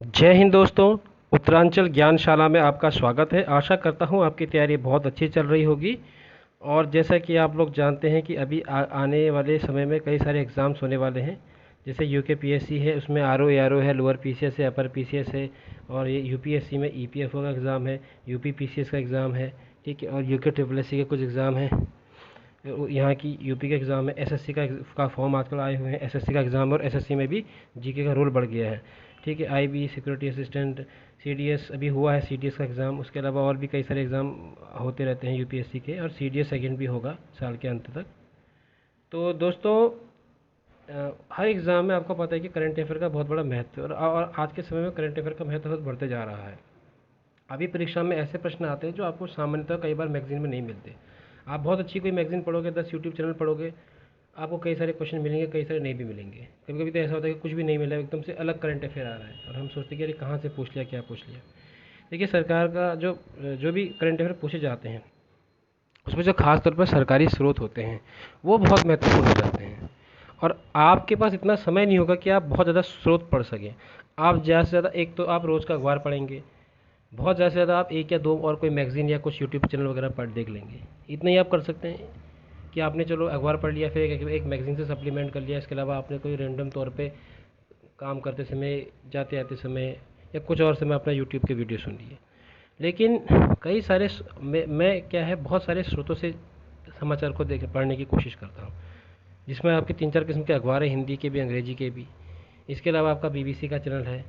जय हिंद दोस्तों। उत्तरांचल ज्ञानशाला में आपका स्वागत है। आशा करता हूँ आपकी तैयारी बहुत अच्छी चल रही होगी। और जैसा कि आप लोग जानते हैं कि अभी आने वाले समय में कई सारे एग्ज़ाम्स होने वाले हैं। जैसे यूके पीएससी है, उसमें आरओ एआरओ है, लोअर पीसीएस है, अपर पीसीएस है। और ये यूपीएससी में ईपीएफओ का एग्ज़ाम है, यूपी पीसीएस का एग्ज़ाम है। ठीक है। और यूके ट्रिपल एससी के कुछ एग्ज़ाम हैं। यहाँ की यूपी का एग्ज़ाम है, एसएससी का फॉर्म आजकल आए हुए हैं, एसएससी का एग्ज़ाम। और एसएससी में भी जीके का रोल बढ़ गया है। ठीक है। आईबी, सिक्योरिटी असिस्टेंट, सीडीएस अभी हुआ है, सीडीएस का एग्ज़ाम। उसके अलावा और भी कई सारे एग्ज़ाम होते रहते हैं यूपीएससी के। और सीडीएस सेकेंड भी होगा साल के अंत तक। तो दोस्तों, हर एग्ज़ाम में आपको पता है कि करंट अफेयर का बहुत बड़ा महत्व है। और आज के समय में करंट अफेयर का महत्व बहुत बढ़ते जा रहा है। अभी परीक्षा में ऐसे प्रश्न आते हैं जो आपको सामान्यतः कई बार मैगजीन में नहीं मिलते। आप बहुत अच्छी कोई मैगजीन पढ़ोगे, 10 यूट्यूब चैनल पढ़ोगे, आपको कई सारे क्वेश्चन मिलेंगे, कई सारे नहीं भी मिलेंगे। कभी कभी तो ऐसा होता है कि कुछ भी नहीं मिला, एकदम से अलग करंट अफेयर आ रहा है और हम सोचते हैं कि अरे कहाँ से पूछ लिया, क्या पूछ लिया। देखिए, सरकार का जो जो भी करंट अफेयर पूछे जाते हैं, उसमें जो खास तौर पर सरकारी स्रोत होते हैं वो बहुत महत्वपूर्ण हो जाते हैं। और आपके पास इतना समय नहीं होगा कि आप बहुत ज़्यादा स्रोत पढ़ सकें। आप ज़्यादा से ज़्यादा एक तो आप रोज़ का अखबार पढ़ेंगे, बहुत ज़्यादा से ज़्यादा आप एक या दो और कोई मैगज़ीन या कुछ यूट्यूब चैनल वगैरह पढ़ देख लेंगे। इतना ही आप कर सकते हैं कि आपने चलो अखबार पढ़ लिया, फिर एक मैगज़ीन से सप्लीमेंट कर लिया। इसके अलावा आपने कोई रैंडम तौर पे काम करते समय, जाते आते समय, या कुछ और समय अपना यूट्यूब के वीडियो सुन लिए। लेकिन कई सारे मैं क्या है, बहुत सारे स्रोतों से समाचार को देख पढ़ने की कोशिश करता हूँ, जिसमें आपके तीन चार किस्म के अखबार हैं, हिंदी के भी, अंग्रेजी के भी। इसके अलावा आपका बीबीसी का चैनल है।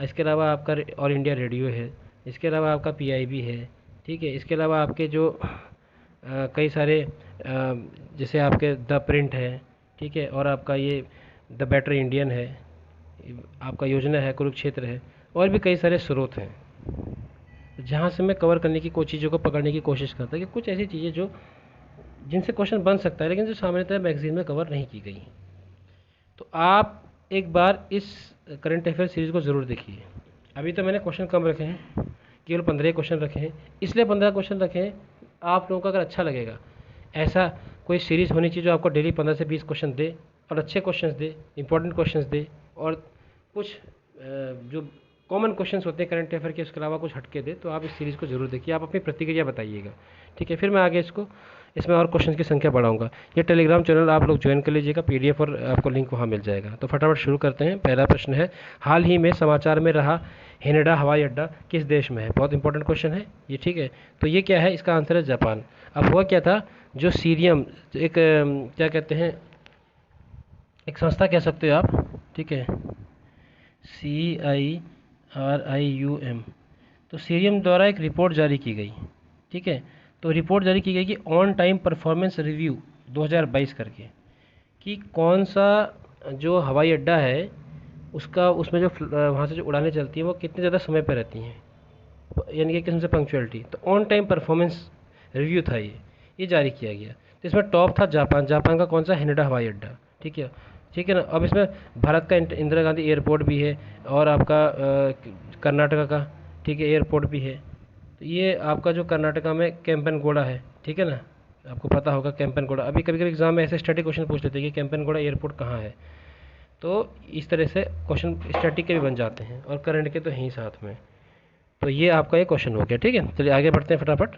इसके अलावा आपका ऑल इंडिया रेडियो है। इसके अलावा आपका पीआईबी है। ठीक है। इसके अलावा आपके जो कई सारे जैसे आपके द प्रिंट है। ठीक है। और आपका ये द बेटर इंडियन है, आपका योजना है, कुरुक्षेत्र है। और भी कई सारे स्रोत हैं जहाँ से मैं कवर करने की कुछ चीज़ों को पकड़ने की कोशिश करता हूँ कि कुछ ऐसी चीज़ें जो जिनसे क्वेश्चन बन सकता है, लेकिन जो सामान्यतः मैगजीन में कवर नहीं की गई हैं। तो आप एक बार इस करंट अफेयर सीरीज़ को ज़रूर देखिए। अभी तो मैंने क्वेश्चन कम रखे हैं, केवल 15 क्वेश्चन रखे हैं। इसलिए 15 क्वेश्चन रखे हैं, आप लोगों को अगर अच्छा लगेगा, ऐसा कोई सीरीज़ होनी चाहिए जो आपको डेली 15 से 20 क्वेश्चन दे, और अच्छे क्वेश्चन दे, इंपॉर्टेंट क्वेश्चन दे। और कुछ जो कॉमन क्वेश्चंस होते हैं करंट अफेयर के, उसके अलावा कुछ हटके दे। तो आप इस सीरीज़ को ज़रूर देखिए, आप अपनी प्रतिक्रिया बताइएगा। ठीक है। फिर मैं आगे इसमें और क्वेश्चन की संख्या बढ़ाऊंगा। ये टेलीग्राम चैनल आप लोग ज्वाइन कर लीजिएगा, पीडीएफ और आपको लिंक वहाँ मिल जाएगा। तो फटाफट शुरू करते हैं। पहला प्रश्न है, हाल ही में समाचार में रहा हेनेडा हवाई अड्डा किस देश में है? बहुत इंपॉर्टेंट क्वेश्चन है ये। ठीक है। तो ये क्या है? इसका आंसर है जापान। अब हुआ क्या था, जो सीरियम, एक क्या कहते हैं, एक संस्था कह सकते हो आप। ठीक है। CIRIUM। तो सीरियम द्वारा एक रिपोर्ट जारी की गई। ठीक है। तो रिपोर्ट जारी की गई कि ऑन टाइम परफॉर्मेंस रिव्यू 2022 करके, कि कौन सा जो हवाई अड्डा है उसका, उसमें जो वहाँ से जो उड़ानें चलती हैं वो कितने ज़्यादा समय पर रहती हैं, यानी कि किस्म से पंक्चुअलिटी। तो ऑन टाइम परफॉर्मेंस रिव्यू था ये जारी किया गया। तो इसमें टॉप था जापान। जापान का कौन सा? हेनेडा हवाई अड्डा। ठीक है। ठीक है ना। अब इसमें भारत का इंदिरा गांधी एयरपोर्ट भी है, और आपका कर्नाटका का, ठीक है, एयरपोर्ट भी है। तो ये आपका जो कर्नाटका में कैंपनगोड़ा है। ठीक है ना। आपको पता होगा कैंपनगोड़ा। अभी कभी कभी एग्जाम में ऐसे स्टैटिक क्वेश्चन पूछ लेते हैं कि कैंपनगोड़ा एयरपोर्ट कहाँ है। तो इस तरह से क्वेश्चन स्टैटिक के भी बन जाते हैं, और करंट के तो हैं ही साथ में। तो ये आपका एक क्वेश्चन हो गया। ठीक है। चलिए आगे बढ़ते हैं फटाफट।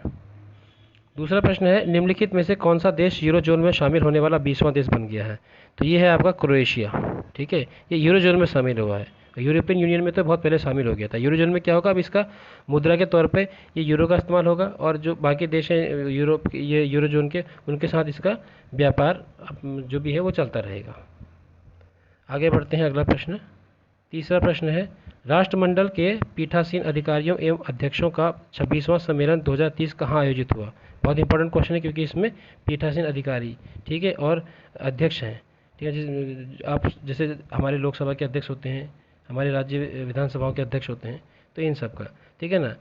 दूसरा प्रश्न है, निम्नलिखित में से कौन सा देश यूरो जोन में शामिल होने वाला 20वां देश बन गया है? तो ये है आपका क्रोएशिया। ठीक है। ये यूरो जोन में शामिल हुआ है। यूरोपियन यूनियन में तो बहुत पहले शामिल हो गया था। यूरो जोन में क्या होगा, अब इसका मुद्रा के तौर पे ये यूरो का इस्तेमाल होगा, और जो बाकी देश हैं यूरोप के, ये यूरो जोन के, उनके साथ इसका व्यापार जो भी है वो चलता रहेगा। आगे बढ़ते हैं। अगला प्रश्न, तीसरा प्रश्न है, राष्ट्रमंडल के पीठासीन अधिकारियों एवं अध्यक्षों का 26वां सम्मेलन 2030 कहाँ आयोजित हुआ? बहुत इंपॉर्टेंट क्वेश्चन है, क्योंकि इसमें पीठासीन अधिकारी, ठीक है, और अध्यक्ष हैं। ठीक है। आप जैसे हमारे लोकसभा के अध्यक्ष होते हैं, हमारे राज्य विधानसभाओं के अध्यक्ष होते हैं, तो इन सब का, ठीक है ना।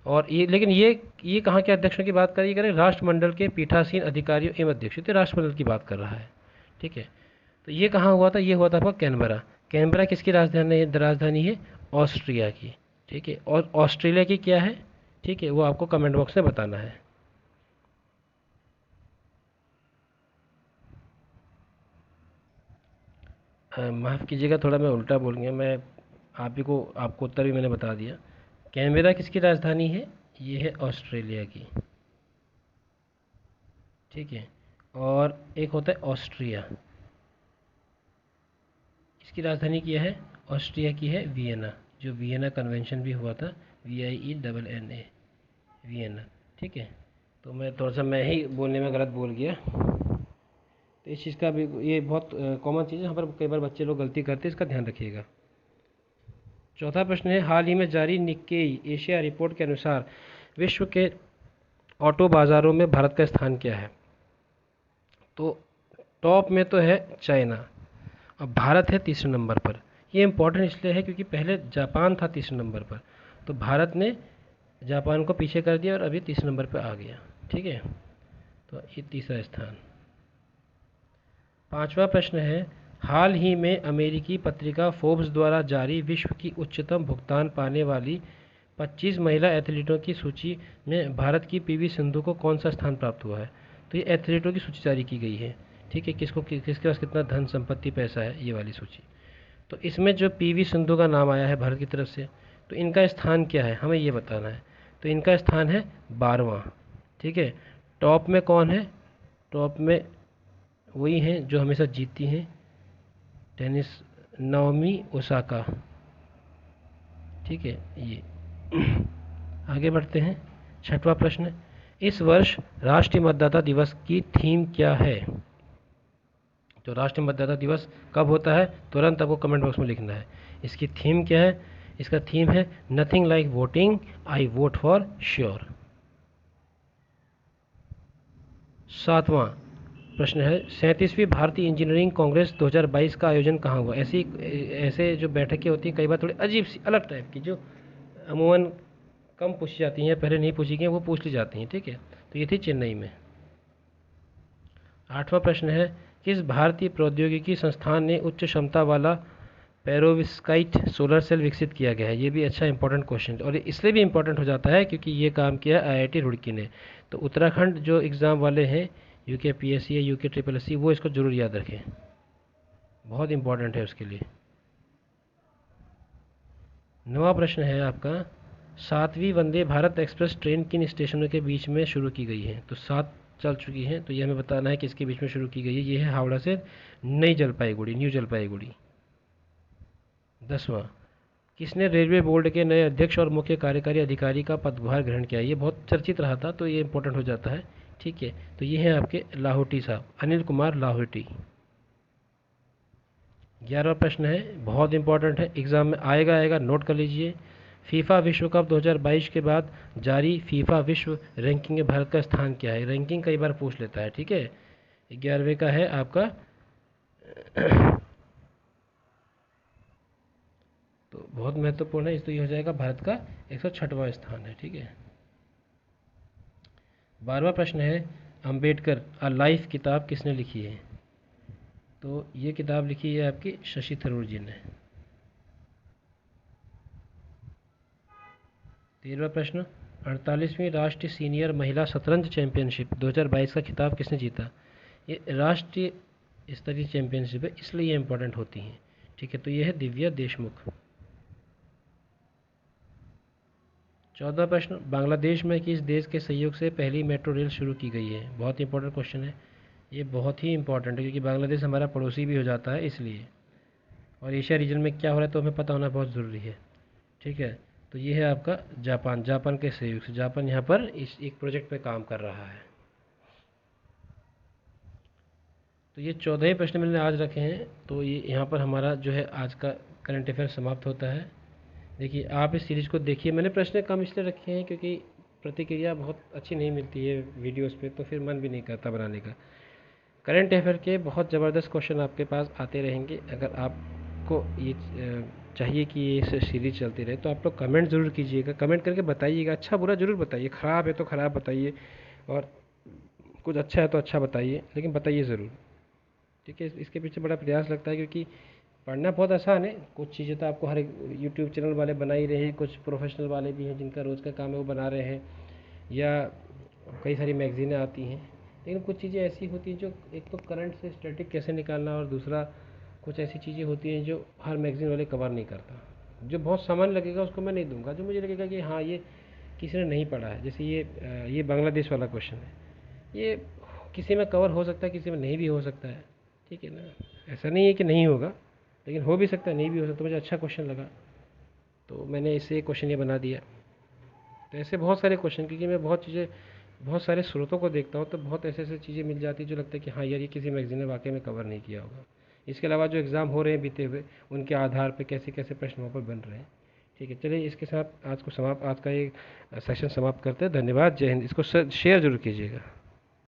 और ये, लेकिन ये कहाँ के अध्यक्षों की बात करें? राष्ट्रमंडल के पीठासीन अधिकारियों एवं अध्यक्ष, तो राष्ट्रमंडल की बात कर रहा है। ठीक है। तो ये कहाँ हुआ था? ये हुआ था आपका कैनबरा। कैनबरा किसकी राजधानी है? ऑस्ट्रिया की। ठीक है। और ऑस्ट्रेलिया की क्या है? ठीक है, वो आपको कमेंट बॉक्स में बताना है। माफ़ कीजिएगा, थोड़ा मैं उल्टा बोल गया। मैं आपको उत्तर भी मैंने बता दिया। कैनबेरा किसकी राजधानी है? ये है ऑस्ट्रेलिया की। ठीक है। और एक होता है ऑस्ट्रिया, इसकी राजधानी क्या है? ऑस्ट्रिया की है वियना, जो वियना कन्वेंशन भी हुआ था, VIENNA, वियना। ठीक है। तो मैं थोड़ा सा मैं ही बोलने में गलत बोल गया, तो इस चीज़ का भी, ये बहुत कॉमन चीज़ है, यहाँ पर कई बार बच्चे लोग गलती करते हैं, इसका ध्यान रखिएगा। चौथा प्रश्न है, हाल ही में जारी निक्केई एशिया रिपोर्ट के अनुसार विश्व के ऑटो बाज़ारों में भारत का स्थान क्या है? तो टॉप में तो है चाइना, अब भारत है तीसरे नंबर पर। ये इम्पोर्टेंट इसलिए है क्योंकि पहले जापान था तीसरे नंबर पर, तो भारत ने जापान को पीछे कर दिया और अभी तीसरे नंबर पर आ गया। ठीक है, तो ये तीसरा स्थान। पांचवा प्रश्न है, हाल ही में अमेरिकी पत्रिका फोर्ब्स द्वारा जारी विश्व की उच्चतम भुगतान पाने वाली 25 महिला एथलीटों की सूची में भारत की PV सिंधु को कौन सा स्थान प्राप्त हुआ है? तो ये एथलीटों की सूची जारी की गई है। ठीक है, किसके पास कितना धन संपत्ति पैसा है, ये वाली सूची। तो इसमें जो PV सिंधु का नाम आया है भारत की तरफ से, तो इनका स्थान क्या है हमें ये बताना है। तो इनका स्थान है 12वां। ठीक है। टॉप में कौन है? टॉप में वही हैं जो हमेशा जीतती हैं, टेनिस, नाओमी ओसाका। ठीक है, ये आगे बढ़ते हैं। छठवां प्रश्न, इस वर्ष राष्ट्रीय मतदाता दिवस की थीम क्या है? तो राष्ट्रीय मतदाता दिवस कब होता है, तुरंत आपको कमेंट बॉक्स में लिखना है। इसकी थीम क्या है? इसका थीम है nothing like voting, I vote for sure. सातवां प्रश्न है, 37वीं भारतीय इंजीनियरिंग कांग्रेस 2022 का आयोजन कहाँ हुआ? ऐसे जो बैठकें होती हैं कई बार थोड़ी अजीब सी अलग टाइप की, जो अमूमन कम पूछी जाती हैं, पहले नहीं पूछी गई, वो पूछ ली जाती हैं। ठीक है, तो ये थी चेन्नई में। आठवां प्रश्न है, किस भारतीय प्रौद्योगिकी संस्थान ने उच्च क्षमता वाला पेरोविस्काइट सोलर सेल विकसित किया गया है? ये भी अच्छा इंपॉर्टेंट क्वेश्चन, और इसलिए भी इंपॉर्टेंट हो जाता है क्योंकि ये काम किया IIT रुड़की ने। तो उत्तराखंड जो एग्ज़ाम वाले हैं, UKPSC या UKSSC, वो इसको ज़रूर याद रखें, बहुत इंपॉर्टेंट है उसके लिए। नवा प्रश्न है आपका, 7वीं वंदे भारत एक्सप्रेस ट्रेन किन स्टेशनों के बीच में शुरू की गई है? तो 7 चल चुकी हैं, तो ये हमें बताना है कि इसके बीच में शुरू की गई है। ये है हावड़ा से न्यू जलपाईगुड़ी। 10वां, किसने रेलवे बोर्ड के नए अध्यक्ष और मुख्य कार्यकारी अधिकारी का पदभार ग्रहण किया? ये बहुत चर्चित रहा था, तो ये इंपॉर्टेंट हो जाता है। ठीक है, तो ये हैं आपके लाहौटी साहब, अनिल कुमार लाहौटी। 11वां प्रश्न है, बहुत इंपॉर्टेंट है, एग्जाम में आएगा, नोट कर लीजिए। फीफा विश्व कप 2022 के बाद जारी फीफा विश्व रैंकिंग में भारत का स्थान क्या है? रैंकिंग कई बार पूछ लेता है। ठीक है, 11वें का है आपका तो बहुत महत्वपूर्ण है, तो ये हो जाएगा भारत का 106वां स्थान है। ठीक है। 12वां प्रश्न है, अंबेडकर अ लाइफ किताब किसने लिखी है? तो ये किताब लिखी है आपकी शशि थरूर जी ने। 13वां प्रश्न, 48वीं राष्ट्रीय सीनियर महिला शतरंज चैंपियनशिप 2022 का खिताब किसने जीता? ये राष्ट्रीय स्तरीय चैंपियनशिप है, इसलिए ये इंपॉर्टेंट होती हैं। ठीक है, तो ये है दिव्या देशमुख। 14वां प्रश्न, बांग्लादेश में किस देश के सहयोग से पहली मेट्रो रेल शुरू की गई है? बहुत इंपॉर्टेंट क्वेश्चन है, ये बहुत ही इंपॉर्टेंट है क्योंकि बांग्लादेश हमारा पड़ोसी भी हो जाता है इसलिए, और एशिया रीजन में क्या हो रहा है तो हमें पता होना बहुत ज़रूरी है। ठीक है, तो ये है आपका जापान के सहयोग से, जापान यहाँ पर इस एक प्रोजेक्ट पे काम कर रहा है। तो ये 14 ही प्रश्न मैंने आज रखे हैं, तो ये यहाँ पर हमारा जो है आज का करंट अफेयर समाप्त होता है। देखिए, आप इस सीरीज़ को देखिए, मैंने प्रश्न कम इसलिए रखे हैं क्योंकि प्रतिक्रिया बहुत अच्छी नहीं मिलती है वीडियोस पे, तो फिर मन भी नहीं करता बनाने का। करंट अफेयर के बहुत ज़बरदस्त क्वेश्चन आपके पास आते रहेंगे। अगर आपको ये चाहिए कि ये सीरीज चलती रहे तो आप लोग कमेंट ज़रूर कीजिएगा, कमेंट करके बताइएगा, अच्छा बुरा ज़रूर बताइए, ख़राब है तो ख़राब बताइए, और कुछ अच्छा है तो अच्छा बताइए, लेकिन बताइए ज़रूर। ठीक है, इसके पीछे बड़ा प्रयास लगता है क्योंकि पढ़ना बहुत आसान है, कुछ चीज़ें तो आपको हर एक यूट्यूब चैनल वाले बना ही रहे हैं, कुछ प्रोफेशनल वाले भी हैं जिनका रोज़ का काम है वो बना रहे हैं, या कई सारी मैगज़ीनें आती हैं, लेकिन कुछ चीज़ें ऐसी होती हैं जो एक तो करंट से स्टैटिक कैसे निकालना, और दूसरा कुछ ऐसी चीज़ें होती हैं जो हर मैगज़ीन वाले कवर नहीं करता। जो बहुत सामान्य लगेगा उसको मैं नहीं दूंगा, जो मुझे लगेगा कि हाँ ये किसी ने नहीं पढ़ा है, जैसे ये बांग्लादेश वाला क्वेश्चन है, ये किसी में कवर हो सकता है, किसी में नहीं भी हो सकता है, ठीक है ना। ऐसा नहीं है कि नहीं होगा, लेकिन हो भी सकता है, नहीं भी हो सकता। मुझे अच्छा क्वेश्चन लगा तो मैंने इससे क्वेश्चन ये बना दिया। तो ऐसे बहुत सारे क्वेश्चन, क्योंकि मैं बहुत चीज़ें, बहुत सारे स्रोतों को देखता हूँ, तो बहुत ऐसे ऐसे चीज़ें मिल जाती है जो लगता है कि हाँ यार ये किसी मैगजीन ने वाकई में कवर नहीं किया होगा। इसके अलावा जो एग्ज़ाम हो रहे हैं बीते हुए, उनके आधार पे कैसे कैसे प्रश्न वहाँ पर बन रहे हैं। ठीक है, चलिए इसके साथ आज का ये सेशन समाप्त करते हैं। धन्यवाद, जय हिंद। इसको शेयर जरूर कीजिएगा।